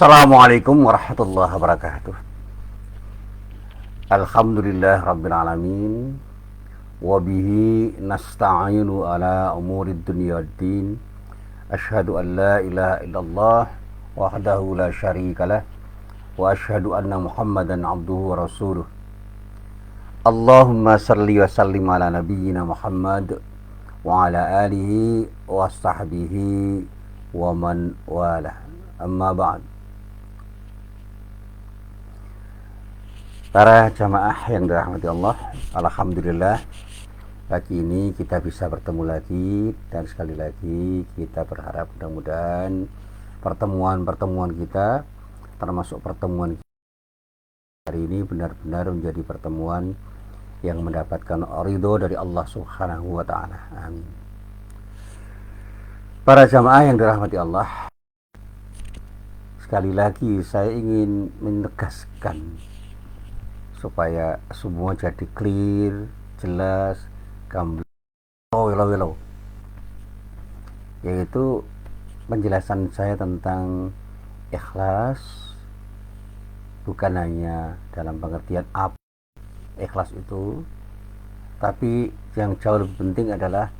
Assalamualaikum warahmatullahi wabarakatuh. Alhamdulillah rabbil alamin. Wabihi nasta'inu ala umurid dunya waddin. Ashhadu an la ilaha illallah wahdahu la syarikalah wa ashhadu anna Muhammadan abduhu wa rasuluh. Allahumma salli wa sallim ala nabiyyina Muhammad wa ala alihi wa sahbihi wa man walah. Amma ba'd. Para jamaah yang dirahmati Allah, alhamdulillah pagi ini kita bisa bertemu lagi, dan sekali lagi kita berharap mudah-mudahan pertemuan-pertemuan kita, termasuk pertemuan hari ini, benar-benar menjadi pertemuan yang mendapatkan ridho dari Allah Subhanahu wa taala. Amin. Para jamaah yang dirahmati Allah, sekali lagi saya ingin menegaskan supaya semua jadi clear, jelas, gamblang, welo, yaitu penjelasan saya tentang ikhlas bukan hanya dalam pengertian apa ikhlas itu, tapi yang jauh lebih penting adalah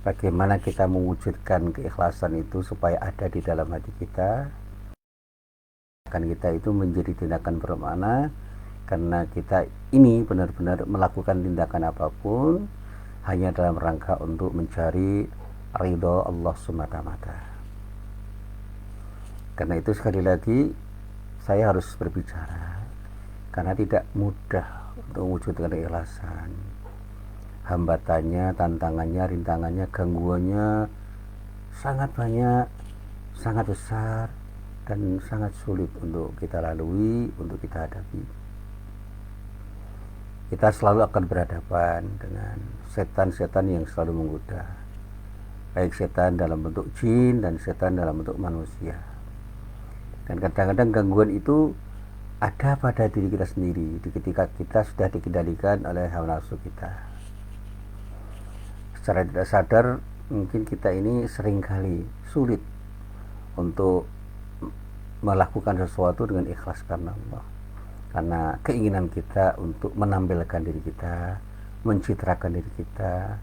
bagaimana kita mewujudkan keikhlasan itu supaya ada di dalam hati kita. Tindakan kita itu menjadi tindakan bermakna, karena kita ini benar-benar melakukan tindakan apapun hanya dalam rangka untuk mencari ridho Allah semata-mata. Karena itu sekali lagi saya harus berbicara, karena tidak mudah untuk mewujudkan keikhlasan. Hambatannya, tantangannya, rintangannya, gangguannya sangat banyak, sangat besar, dan sangat sulit untuk kita lalui, untuk kita hadapi. Kita selalu akan berhadapan dengan setan-setan yang selalu menggoda, baik setan dalam bentuk jin dan setan dalam bentuk manusia. Dan kadang-kadang gangguan itu ada pada diri kita sendiri ketika kita sudah dikendalikan oleh hawa nafsu kita. Secara tidak sadar mungkin kita ini seringkali sulit untuk melakukan sesuatu dengan ikhlas karena Allah, karena keinginan kita untuk menampilkan diri kita, mencitrakan diri kita,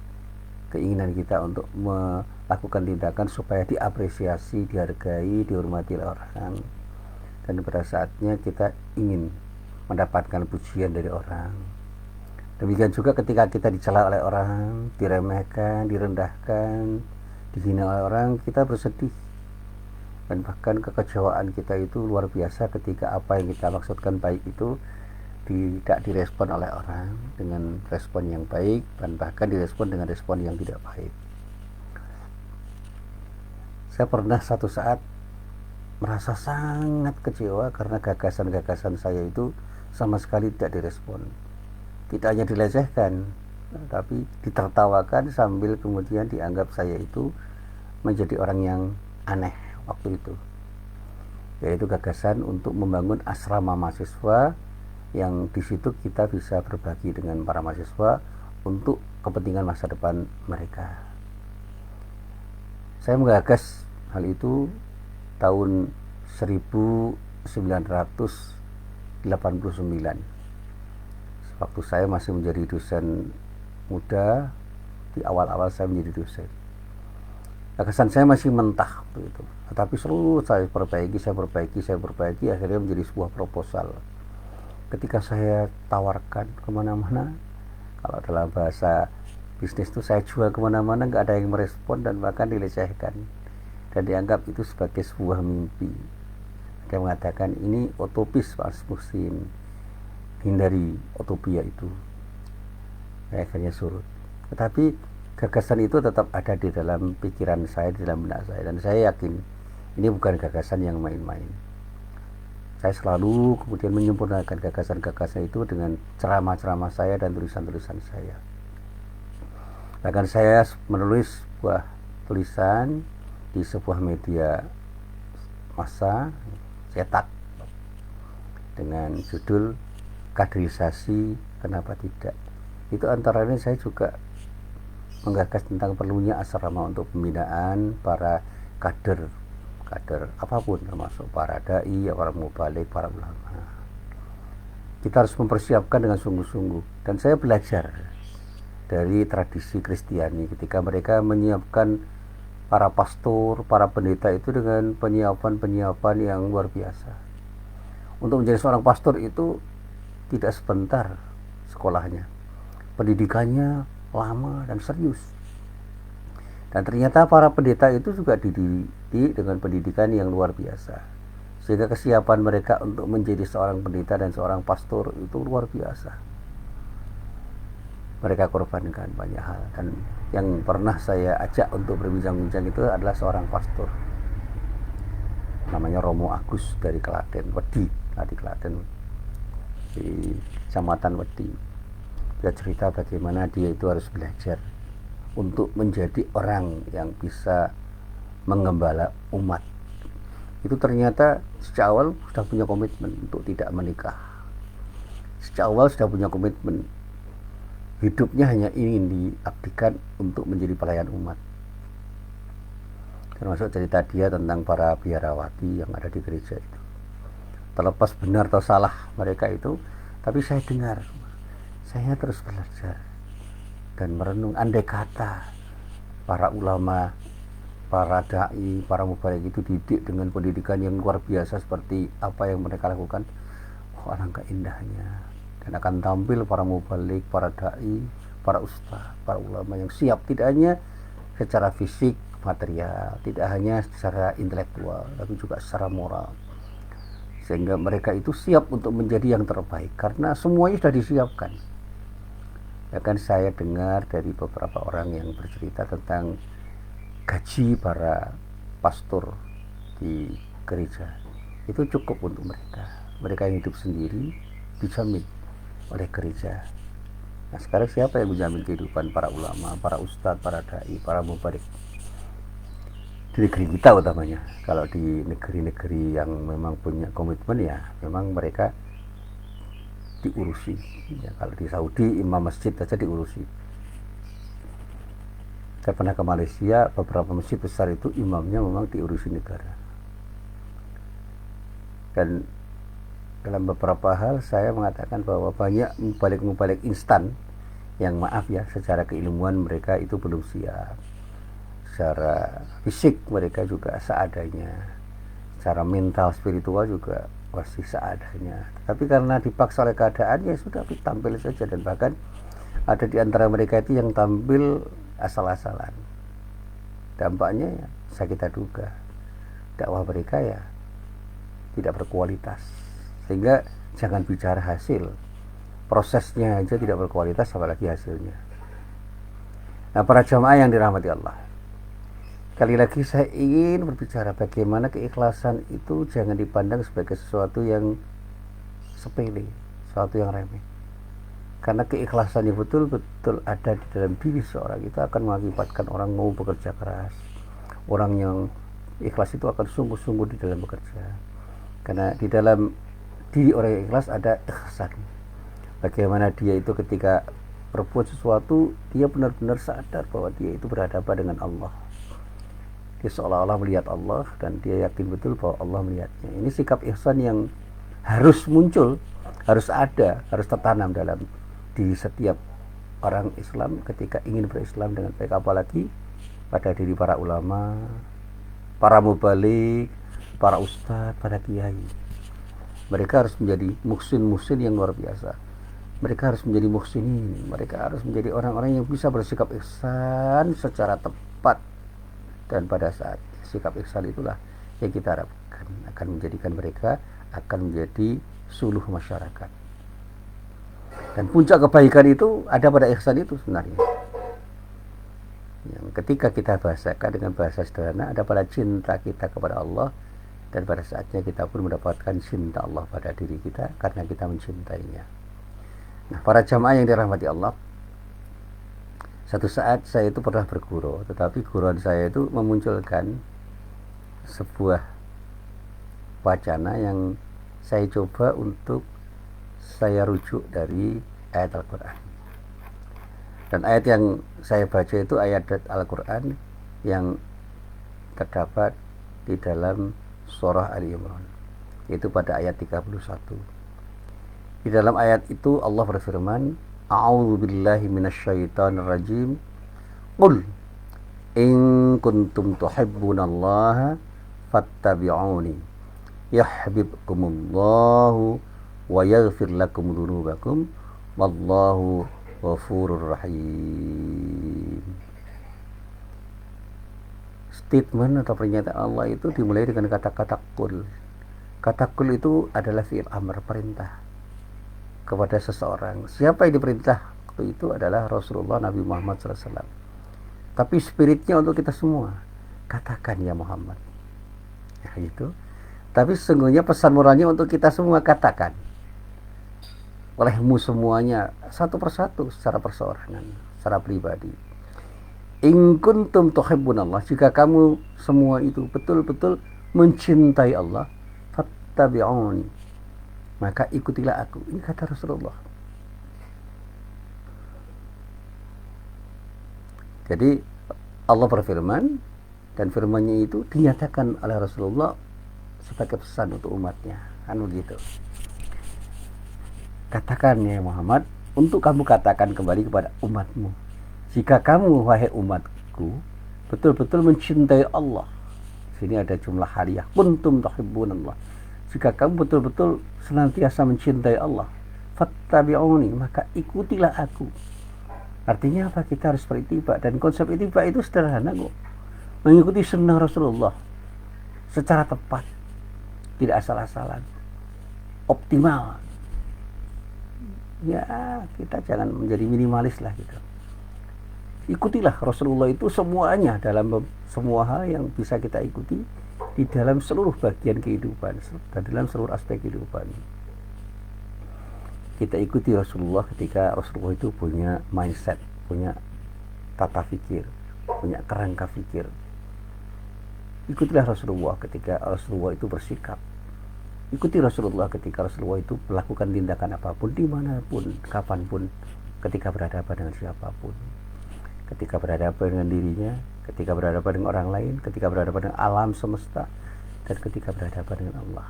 keinginan kita untuk melakukan tindakan supaya diapresiasi, dihargai, dihormati oleh orang, dan pada saatnya kita ingin mendapatkan pujian dari orang. Demikian juga ketika kita dicela oleh orang, diremehkan, direndahkan, dihina oleh orang, kita bersedih, dan bahkan kekecewaan kita itu luar biasa ketika apa yang kita maksudkan baik itu tidak direspon oleh orang dengan respon yang baik, dan bahkan direspon dengan respon yang tidak baik. Saya pernah satu saat merasa sangat kecewa karena gagasan-gagasan saya itu sama sekali tidak direspon. Tidak hanya dilecehkan, tapi ditertawakan sambil kemudian dianggap saya itu menjadi orang yang aneh waktu itu, yaitu gagasan untuk membangun asrama mahasiswa yang di situ kita bisa berbagi dengan para mahasiswa untuk kepentingan masa depan mereka. Saya menggagas hal itu tahun 1989, waktu saya masih menjadi dosen muda, di awal-awal saya menjadi dosen. Gagasan saya masih mentah begitu, tetapi selalu saya perbaiki, akhirnya menjadi sebuah proposal. Ketika saya tawarkan kemana-mana, kalau dalam bahasa bisnis itu saya jual kemana-mana, nggak ada yang merespon dan bahkan dilecehkan dan dianggap itu sebagai sebuah mimpi. Dia mengatakan ini utopis Mas Muhsin, hindari utopia itu. Saya akhirnya surut, tetapi gagasan itu tetap ada di dalam pikiran saya, di dalam benak saya, dan saya yakin ini bukan gagasan yang main-main. Saya selalu kemudian menyempurnakan gagasan-gagasan itu dengan ceramah-ceramah saya dan tulisan-tulisan saya. Bahkan saya menulis sebuah tulisan di sebuah media massa cetak dengan judul kaderisasi kenapa tidak. Itu antara lain saya juga menggagas tentang perlunya asrama untuk pembinaan para kader kader apapun, termasuk para dai, para mubalik, para ulama. Kita harus mempersiapkan dengan sungguh-sungguh. Dan saya belajar dari tradisi Kristiani ketika mereka menyiapkan para pastor, para pendeta itu dengan penyiapan-penyiapan yang luar biasa. Untuk menjadi seorang pastor itu tidak sebentar sekolahnya. Pendidikannya lama dan serius. Dan ternyata para pendeta itu juga dididik dengan pendidikan yang luar biasa. Sehingga kesiapan mereka untuk menjadi seorang pendeta dan seorang pastor itu luar biasa. Mereka korbankan banyak hal. Dan yang pernah saya ajak untuk berbincang-bincang itu adalah seorang pastor. Namanya Romo Agus dari Klaten, Wedi, di Klaten, di Kecamatan Wedi. Dia cerita bagaimana dia itu harus belajar untuk menjadi orang yang bisa menggembala umat. Itu ternyata sejak awal sudah punya komitmen untuk tidak menikah. Sejak awal sudah punya komitmen. Hidupnya hanya ingin diabdikan untuk menjadi pelayan umat. Termasuk cerita dia tentang para biarawati yang ada di gereja itu. Terlepas benar atau salah mereka itu, tapi saya dengar, saya terus belajar dan merenung, andai kata para ulama, para dai, para mubalik itu didik dengan pendidikan yang luar biasa seperti apa yang mereka lakukan, alangkah indahnya. Dan akan tampil para mubalik, para dai, para ustaz, para ulama yang siap, tidak hanya secara fisik, material, tidak hanya secara intelektual, tapi juga secara moral. Sehingga mereka itu siap untuk menjadi yang terbaik karena semuanya sudah disiapkan. Ya kan, saya dengar dari beberapa orang yang bercerita tentang gaji para pastor di gereja itu cukup untuk mereka yang hidup sendiri dijamin oleh gereja. Nah, sekarang siapa yang menjamin kehidupan para ulama, para ustadz, para dai, para mubalik di negeri kita utamanya? Kalau di negeri-negeri yang memang punya komitmen, ya memang mereka diurusi. Ya, kalau di Saudi imam masjid saja diurusi. Saya pernah ke Malaysia, beberapa masjid besar itu imamnya memang diurusi negara. Dan dalam beberapa hal saya mengatakan bahwa banyak mubalik-mubalik instan yang maaf ya, secara keilmuan mereka itu belum siap. Secara fisik mereka juga seadanya. Secara mental, spiritual juga masih seadanya. Tapi karena dipaksa oleh keadaan, ya sudah tampil saja. Dan bahkan ada di antara mereka itu yang tampil asal-asalan. Dampaknya ya, saya kita duga dakwah mereka ya tidak berkualitas. Sehingga jangan bicara hasil, prosesnya aja tidak berkualitas, apalagi hasilnya. Nah, para jamaah yang dirahmati Allah, kali lagi saya ingin berbicara bagaimana keikhlasan itu jangan dipandang sebagai sesuatu yang sepele, sesuatu yang remeh. Karena keikhlasan yang betul-betul ada di dalam diri seorang itu akan mengakibatkan orang mau bekerja keras. Orang yang ikhlas itu akan sungguh-sungguh di dalam bekerja. Karena di dalam diri orang yang ikhlas ada ihsan. Bagaimana dia itu ketika berbuat sesuatu, dia benar-benar sadar bahwa dia itu berhadapan dengan Allah. Dia seolah-olah melihat Allah dan dia yakin betul bahwa Allah melihatnya. Ini sikap ihsan yang harus muncul, harus ada, harus tertanam dalam di setiap orang Islam ketika ingin berislam dengan baik, apalagi pada diri para ulama, para mubalik, para ustadz, para kiai. Mereka harus menjadi muhsin yang luar biasa. Mereka harus menjadi muhsinin, mereka harus menjadi orang-orang yang bisa bersikap ihsan secara tepat. Dan pada saat sikap ihsan itulah yang kita harapkan akan menjadikan mereka akan menjadi suluh masyarakat. Dan puncak kebaikan itu ada pada ihsan itu sebenarnya. Yang ketika kita bahasakan dengan bahasa sederhana, ada pada cinta kita kepada Allah, dan pada saatnya kita pun mendapatkan cinta Allah pada diri kita karena kita mencintainya. Nah, para jamaah yang dirahmati Allah, satu saat saya itu pernah berguru, tetapi guruan saya itu memunculkan sebuah wacana yang saya coba untuk saya rujuk dari ayat Al-Quran. Dan ayat yang saya baca itu ayat Al-Quran yang terdapat di dalam surah Ali Imran, yaitu pada ayat 31. Di dalam ayat itu Allah berfirman, A'udzu billahi minasyaitonir rajim. Qul in kuntum tuhibbunallaha fattabi'uni yahbibkumullahu wa yaghfir lakum dzunubakum wallahu ghafurur rahim. Statement atau pernyataan Allah itu dimulai dengan kata-kata qul. Kata qul itu adalah fi'il amr, perintah kepada seseorang. Siapa yang diperintah waktu itu adalah Rasulullah Nabi Muhammad SAW. Tapi spiritnya untuk kita semua. Katakan ya Muhammad. Ya gitu. Tapi sesungguhnya pesan moralnya untuk kita semua, katakan. Olehmu semuanya, satu persatu, secara perseorangan, secara pribadi. In kuntum tuhibbunallah, jika kamu semua itu betul-betul mencintai Allah, fattabi'uni, maka ikutilah aku. Ini kata Rasulullah. Jadi Allah berfirman, dan firman-Nya itu dinyatakan oleh Rasulullah sebagai pesan untuk umatnya. Gitu. Katakan ya Muhammad, untuk kamu katakan kembali kepada umatmu, jika kamu wahai umatku betul-betul mencintai Allah. Sini ada jumlah haliah, kuntum tuhibbunallah, jika kamu betul-betul senantiasa mencintai Allah, fattabi'uni, maka ikutilah aku. Artinya apa? Kita harus berittiba, dan konsep ittiba itu sederhana kok. Mengikuti sunnah Rasulullah secara tepat, tidak asal-asalan, optimal. Ya, kita jangan menjadi minimalis lah gitu. Ikutilah Rasulullah itu semuanya, dalam semua hal yang bisa kita ikuti di dalam seluruh bagian kehidupan dan dalam seluruh aspek kehidupan. Kita ikuti Rasulullah ketika Rasulullah itu punya mindset, punya tata fikir, punya kerangka fikir. Ikutilah Rasulullah ketika Rasulullah itu bersikap. Ikuti Rasulullah ketika Rasulullah itu melakukan tindakan apapun, dimanapun, kapanpun, ketika berhadapan dengan siapapun, ketika berhadapan dengan dirinya, ketika berhadapan dengan orang lain, ketika berhadapan dengan alam semesta, dan ketika berhadapan dengan Allah.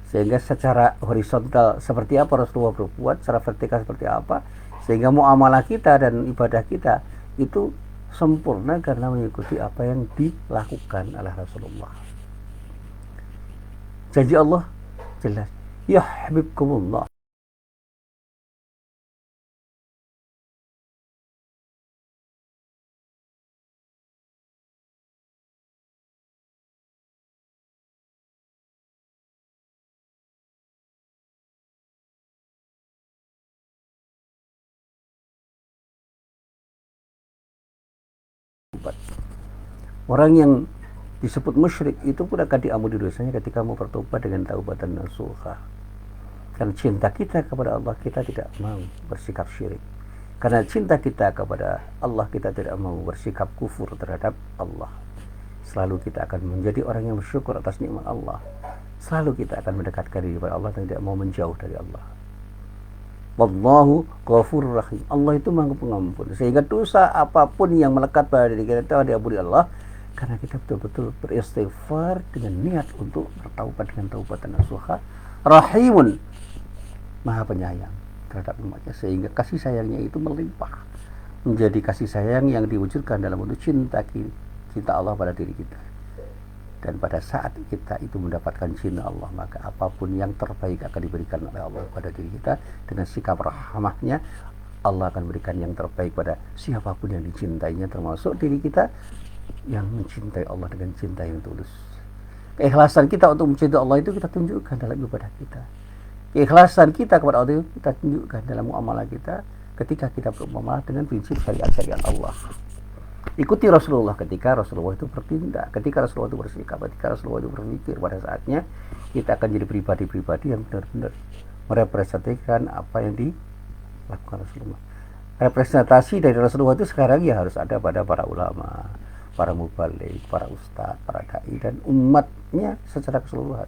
Sehingga secara horizontal seperti apa Rasulullah berbuat, secara vertikal seperti apa, sehingga muamalah kita dan ibadah kita itu sempurna karena mengikuti apa yang dilakukan oleh Rasulullah. Janji Allah jelas, yahbibkumullah. Orang yang disebut musyrik itu pun akan diampuni dosanya ketika mau bertobat dengan taubatan nasuha. Karena cinta kita kepada Allah, kita tidak mau bersikap syirik. Karena cinta kita kepada Allah, kita tidak mau bersikap kufur terhadap Allah. Selalu kita akan menjadi orang yang bersyukur atas nikmat Allah. Selalu kita akan mendekatkan diri kepada Allah dan tidak mau menjauh dari Allah. Wallahu ghafurur rahim. Allah itu Maha Pengampun. Sehingga dosa apapun yang melekat pada diri kita diampuni Allah, karena kita betul-betul beristighfar dengan niat untuk bertaubat dengan taubatan nasuha. Rahimun, Maha Penyayang terhadap umatnya, sehingga kasih sayangnya itu melimpah menjadi kasih sayang yang diwujudkan dalam bentuk cinta Allah pada diri kita. Dan pada saat kita itu mendapatkan cinta Allah, maka apapun yang terbaik akan diberikan oleh Allah pada diri kita. Dengan sikap rahmatnya, Allah akan berikan yang terbaik pada siapapun yang dicintainya, termasuk diri kita yang mencintai Allah dengan cinta yang tulus. Keikhlasan kita untuk mencintai Allah itu kita tunjukkan dalam ibadah kita. Keikhlasan kita kepada Allah itu kita tunjukkan dalam muamalah kita ketika kita bermuamalah dengan prinsip syariat-syariat Allah. Ikuti Rasulullah ketika Rasulullah itu bertindak, ketika Rasulullah itu bersikap, ketika Rasulullah itu berpikir. Pada saatnya kita akan jadi pribadi-pribadi yang benar-benar merepresentasikan apa yang dilakukan Rasulullah. Representasi dari Rasulullah itu sekarang ya harus ada pada para ulama, para mubalik, para ustadz, para dai, dan umatnya secara keseluruhan.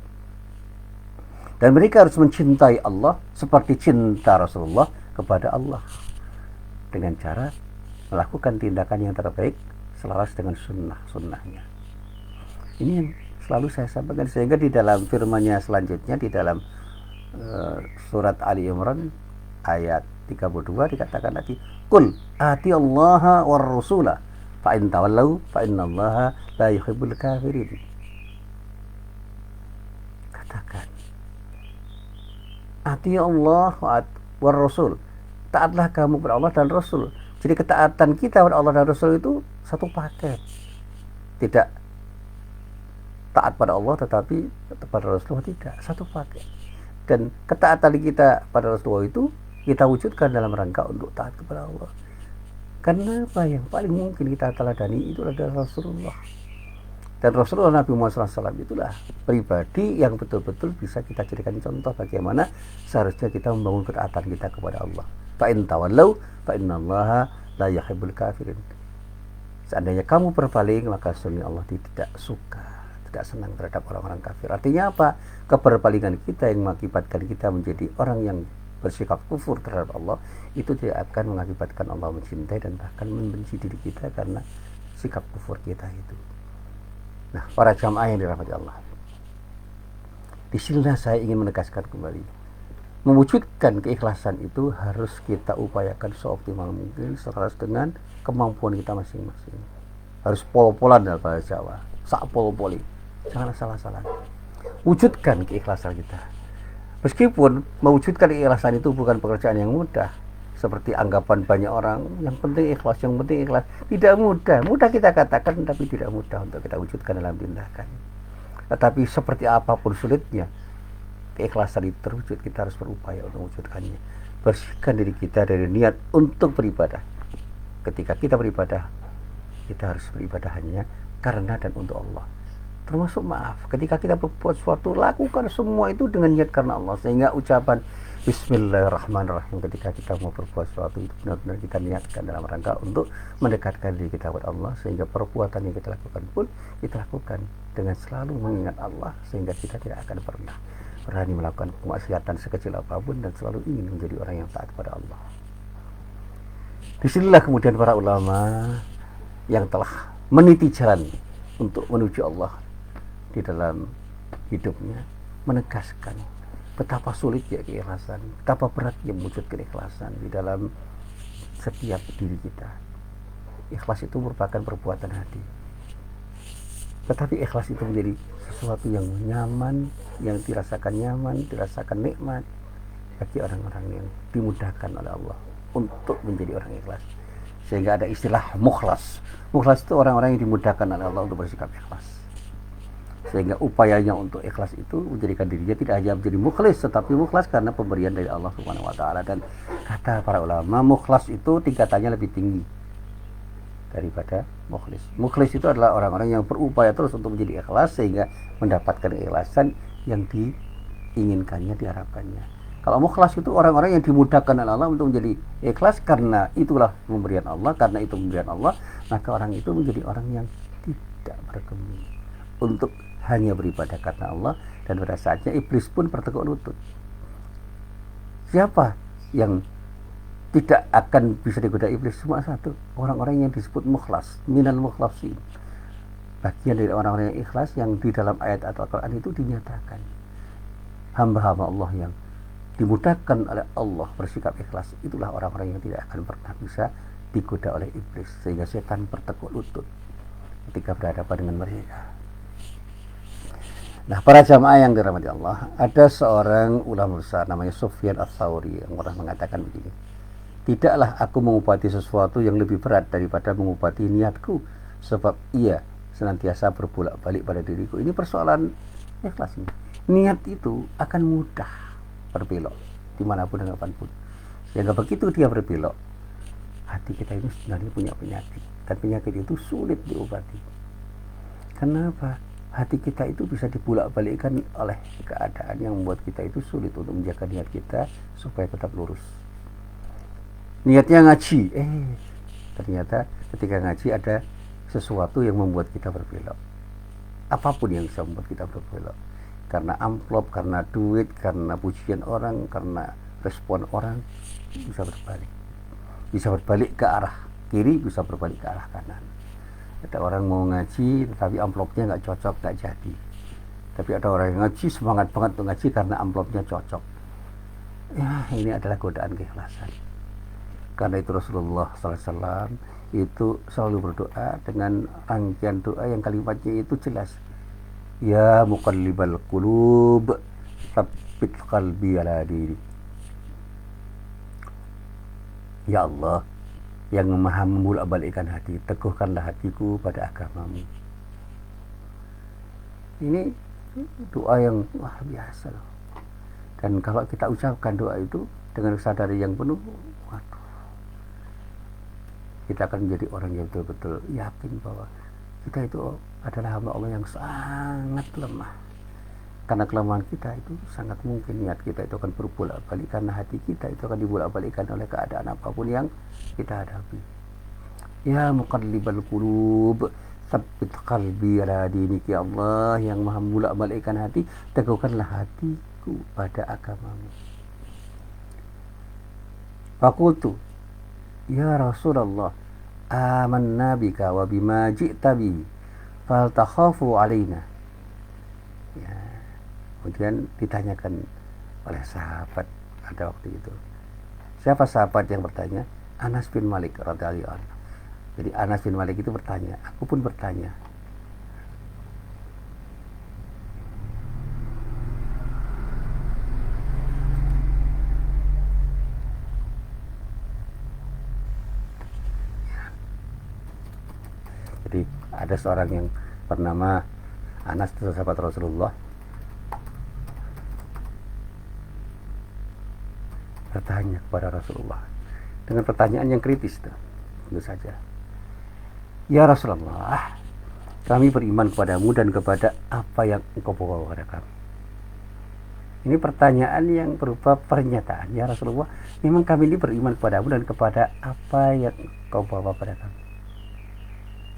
Dan mereka harus mencintai Allah seperti cinta Rasulullah kepada Allah, dengan cara melakukan tindakan yang terbaik selaras dengan sunnahnya. Ini yang selalu saya sampaikan, sehingga di dalam firman-Nya selanjutnya di dalam surat Ali Imran ayat 32 dikatakan lagi, "Qul ati Allah war rasula fa in tawallau fa innallaha la yuhibbul kafirin." Katakan, ati Allah war rasul, taatlah kamu kepada Allah dan Rasul. Jadi ketaatan kita kepada Allah dan Rasul itu satu paket. Tidak taat pada Allah tetapi pada Rasulullah tidak, satu paket. Dan ketaatan kita pada Rasulullah itu kita wujudkan dalam rangka untuk taat kepada Allah. Karena apa? Yang paling mungkin kita teladani itu adalah Rasulullah. Dan Rasulullah Nabi Muhammad SAW itulah pribadi yang betul-betul bisa kita jadikan contoh bagaimana seharusnya kita membangun ketaatan kita kepada Allah. Fa in tawallau fa innallaha la yuhibbul kafirin. Seandainya kamu berpaling, maka sesungguhnya Allah tidak suka, tidak senang terhadap orang-orang kafir. Artinya apa? Keberpalingan kita yang mengakibatkan kita menjadi orang yang bersikap kufur terhadap Allah, itu tidak akan mengakibatkan Allah mencintai dan bahkan membenci diri kita karena sikap kufur kita itu. Nah, para jamaah yang dirahmati Allah, di sinilah saya ingin menegaskan kembali, mewujudkan keikhlasan itu harus kita upayakan seoptimal mungkin selaras dengan kemampuan kita masing-masing. Harus pol-polan dalam bahasa Jawa, sak pol-poli, jangan salah-salah. Wujudkan keikhlasan kita. Meskipun mewujudkan keikhlasan itu bukan pekerjaan yang mudah, seperti anggapan banyak orang, yang penting ikhlas, yang penting ikhlas. Tidak mudah. Mudah kita katakan, tapi tidak mudah untuk kita wujudkan dalam tindakan. Tetapi seperti apapun sulitnya, keikhlasan itu terwujud, kita harus berupaya untuk mewujudkannya. Bersihkan diri kita dari niat untuk beribadah. Ketika kita beribadah, kita harus beribadah hanya karena dan untuk Allah. Termasuk maaf, ketika kita berbuat sesuatu, lakukan semua itu dengan niat karena Allah. Sehingga ucapan Bismillahirrahmanirrahim ketika kita mau berbuat sesuatu itu benar-benar kita niatkan dalam rangka untuk mendekatkan diri kita kepada Allah, sehingga perbuatan yang kita lakukan pun kita lakukan dengan selalu mengingat Allah, sehingga kita tidak akan pernah berani melakukan kemaksiatan sekecil apapun dan selalu ingin menjadi orang yang taat kepada Allah. Disinilah kemudian para ulama yang telah meniti jalan untuk menuju Allah di dalam hidupnya menegaskan betapa sulitnya keikhlasan, betapa beratnya mewujudkan keikhlasan di dalam setiap diri kita. Ikhlas itu merupakan perbuatan hati, tetapi ikhlas itu menjadi sesuatu yang nyaman, yang dirasakan nyaman, dirasakan nikmat bagi orang-orang yang dimudahkan oleh Allah untuk menjadi orang ikhlas. Sehingga ada istilah mukhlas. Mukhlas itu orang-orang yang dimudahkan oleh Allah untuk bersikap ikhlas. Sehingga upayanya untuk ikhlas itu menjadikan dirinya tidak hanya menjadi mukhlis, tetapi mukhlas karena pemberian dari Allah Subhanahu wa taala. Dan kata para ulama, mukhlas itu tingkatannya lebih tinggi daripada mukhlis. Mukhlis itu adalah orang-orang yang berupaya terus untuk menjadi ikhlas sehingga mendapatkan keikhlasan yang diinginkannya, diharapkannya. Kalau mukhlas itu orang-orang yang dimudahkan oleh Allah untuk menjadi ikhlas karena itulah pemberian Allah, karena itu pemberian Allah, maka orang itu menjadi orang yang tidak bergeming untuk hanya beribadah karena Allah. Dan pada saatnya iblis pun bertekuk lutut. Siapa yang tidak akan bisa digoda iblis? Cuma satu, orang-orang yang disebut mukhlas, minal mukhlasin, bagian dari orang-orang yang ikhlas, yang di dalam ayat Al-Quran itu dinyatakan hamba-hamba Allah yang dimudahkan oleh Allah bersikap ikhlas, itulah orang-orang yang tidak akan pernah bisa digoda oleh iblis, sehingga setan bertekuk lutut ketika berhadapan dengan mereka. Nah, para jamaah yang dirahmati Allah, ada seorang ulama besar namanya Sufyan Ats-Tsauri yang pernah mengatakan begini, tidaklah aku mengobati sesuatu yang lebih berat daripada mengobati niatku, sebab ia senantiasa berbolak-balik pada diriku. Ini persoalan ikhlas. Niat itu akan mudah berbelok dimanapun dan kapanpun. Sehingga begitu dia berbelok, hati kita ini sebenarnya punya penyakit, dan penyakit itu sulit diobati. Kenapa? Hati kita itu bisa dibolak-balikkan oleh keadaan yang membuat kita itu sulit untuk menjaga niat kita supaya tetap lurus. Niatnya ngaji, ternyata ketika ngaji ada sesuatu yang membuat kita berbelok. Apapun yang bisa membuat kita berbelok, karena amplop, karena duit, karena pujian orang, karena respon orang, bisa berbalik ke arah kiri, bisa berbalik ke arah kanan. Ada orang mau ngaji tetapi amplopnya nggak cocok, nggak jadi. Tapi ada orang yang ngaji semangat banget untuk ngaji karena amplopnya cocok. Ya, ini adalah godaan keikhlasan. Karena itu Rasulullah SAW itu selalu berdoa dengan rangkaian doa yang kalimatnya itu jelas. Ya muqallibal qulub, tsabbit qalbi ala dinik. Ya Allah, yang maha membolak-balikkan hati, teguhkanlah hatiku pada agamamu. Ini doa yang luar biasa loh. Dan kalau kita ucapkan doa itu dengan kesadaran yang penuh, waduh, kita akan menjadi orang yang betul-betul yakin bahwa kita itu adalah hamba Allah yang sangat lemah. Karena kelemahan kita itu sangat mungkin niat kita itu akan berbolak-balik, karena hati kita itu akan dibolak-balikkan oleh keadaan apapun yang kita hadapi. Ya muqallibal qulub, tsabbit qalbi ala dinik. Ya Allah yang maha membolak-balikkan hati, teguhkanlah hatiku pada agamamu. Faqultu ya Rasulullah, amanna bika wa bima ji'ta bihi, fal takhafu alaina. Ya, kemudian ditanyakan oleh sahabat pada waktu itu. Siapa sahabat yang bertanya? Anas bin Malik radhiyallahu anhu. Jadi Anas bin Malik itu bertanya, aku pun bertanya. Jadi ada seorang yang bernama Anas, sahabat Rasulullah, bertanya kepada Rasulullah dengan pertanyaan yang kritis, tentu saja. Ya Rasulullah, kami beriman kepadamu dan kepada apa yang engkau bawa kepada kami. Ini pertanyaan yang berupa pernyataan. Ya Rasulullah, memang kami ini beriman kepadamu dan kepada apa yang engkau bawa kepada kami.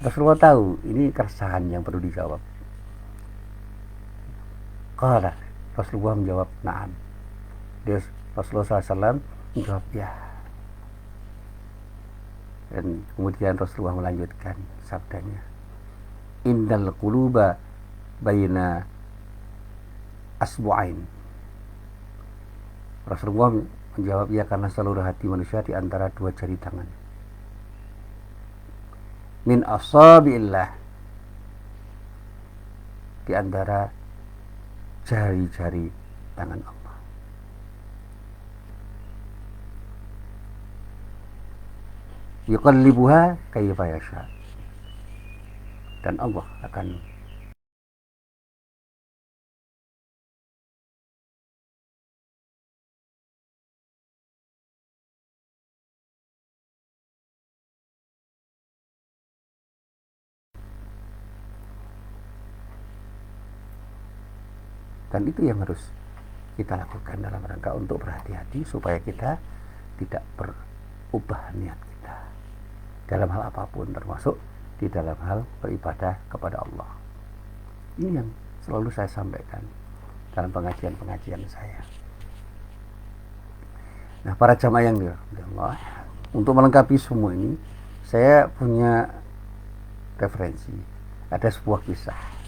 Rasulullah tahu ini keresahan yang perlu dijawab. Qala, Rasulullah menjawab na'am. Rasulullah SAW menjawab ya. Dan kemudian Rasulullah melanjutkan sabdanya, Indal quluba baina asbu'ain. Rasulullah menjawab ya, karena seluruh hati manusia di antara dua jari tangan. Min asabi'illah, di antara jari-jari tangan Allah. Yuqallibuha kayfa yasha. Dan Allah akan dan itu yang harus kita lakukan dalam rangka untuk berhati-hati supaya kita tidak berubah niat kita dalam hal apapun, termasuk di dalam hal beribadah kepada Allah. Ini yang selalu saya sampaikan dalam pengajian-pengajian saya. Nah, para jamaah yang dirahmati Allah, untuk melengkapi semua ini, saya punya referensi. Ada sebuah kisah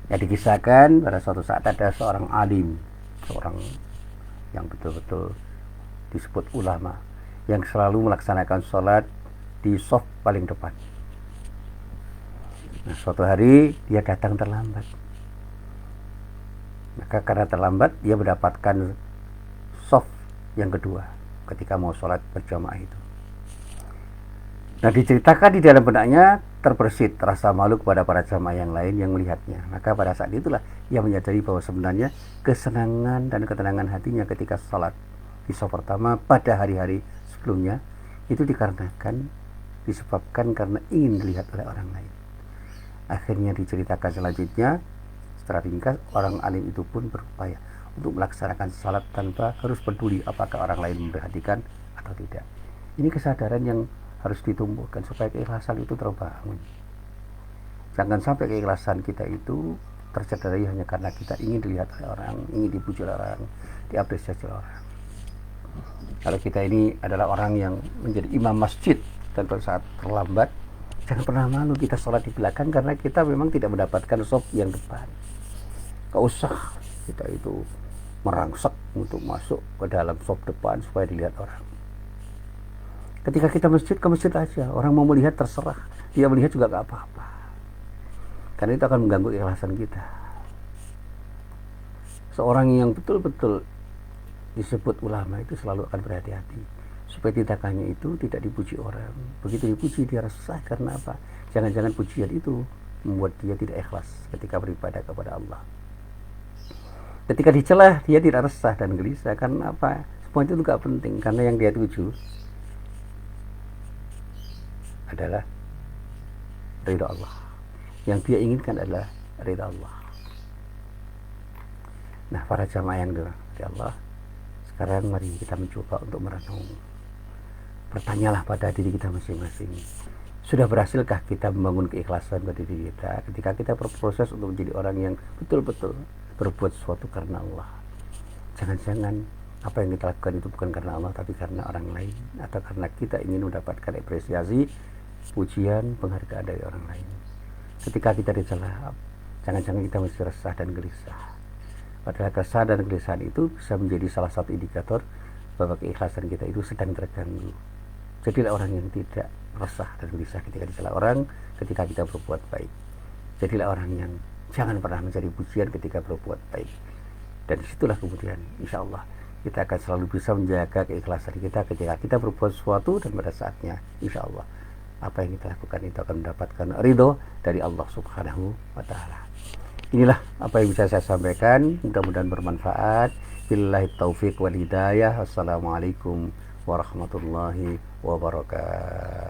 yang dikisahkan pada suatu saat ada seorang alim, seorang yang betul-betul disebut ulama, yang selalu melaksanakan sholat di shaf paling depan. Nah, suatu hari dia datang terlambat. Maka karena terlambat, dia mendapatkan shaf yang kedua ketika mau sholat berjamaah itu. Nah, diceritakan di dalam benaknya terbersit rasa malu kepada para jamaah yang lain yang melihatnya. Maka pada saat itulah ia menyadari bahwa sebenarnya kesenangan dan ketenangan hatinya ketika sholat di shaf pertama pada hari-hari sebelumnya itu disebabkan karena ingin dilihat oleh orang lain. Akhirnya diceritakan selanjutnya, setelah ringkas, orang alim itu pun berupaya untuk melaksanakan salat tanpa harus peduli apakah orang lain memperhatikan atau tidak. Ini kesadaran yang harus ditumbuhkan supaya keikhlasan itu terbangun. Jangan sampai keikhlasan kita itu tercederai hanya karena kita ingin dilihat oleh orang, ingin dipuji oleh orang, diapresiasi oleh orang. Kalau kita ini adalah orang yang menjadi imam masjid dan pada saat terlambat, Jangan pernah malu kita sholat di belakang karena kita memang tidak mendapatkan shop yang depan. Gak usah kita itu merangsek untuk masuk ke dalam shop depan supaya dilihat orang. Ketika kita masjid, ke masjid aja. Orang mau melihat terserah, dia melihat juga gak apa-apa, karena itu akan mengganggu keikhlasan kita. Seorang yang betul-betul disebut ulama itu selalu akan berhati-hati supaya tindakannya itu tidak dipuji orang. Begitu dipuji dia resah. Karena apa? Jangan-jangan pujian itu membuat dia tidak ikhlas ketika beribadah kepada Allah. Ketika dicela dia tidak resah dan gelisah. Karena apa? Semua itu juga penting, karena yang dia tuju adalah ridha Allah. Yang dia inginkan adalah ridha Allah. Nah, para jamaah yang dirahmati Allah, sekarang mari kita mencoba untuk merenung. Bertanyalah pada diri kita masing-masing. Sudah berhasilkah kita membangun keikhlasan pada diri kita ketika kita berproses untuk menjadi orang yang betul-betul berbuat sesuatu karena Allah? Jangan-jangan apa yang kita lakukan itu bukan karena Allah, tapi karena orang lain, atau karena kita ingin mendapatkan apresiasi, pujian, penghargaan dari orang lain. Ketika kita dicela, jangan-jangan kita masih resah dan gelisah. Padahal resah dan kegelisahan itu bisa menjadi salah satu indikator bahwa keikhlasan kita itu sedang terganggu. Jadilah orang yang tidak resah dan gelisah ketika dicela orang, ketika kita berbuat baik. Jadilah orang yang jangan pernah mencari pujian ketika berbuat baik. Dan disitulah kemudian insya Allah kita akan selalu bisa menjaga keikhlasan kita ketika kita berbuat sesuatu, dan pada saatnya insya Allah apa yang kita lakukan itu akan mendapatkan ridho dari Allah Subhanahu wa Ta'ala. Inilah apa yang bisa saya sampaikan, mudah-mudahan bermanfaat. Billahi taufiq wal hidayah. Assalamualaikum warahmatullahi wabarakatuh.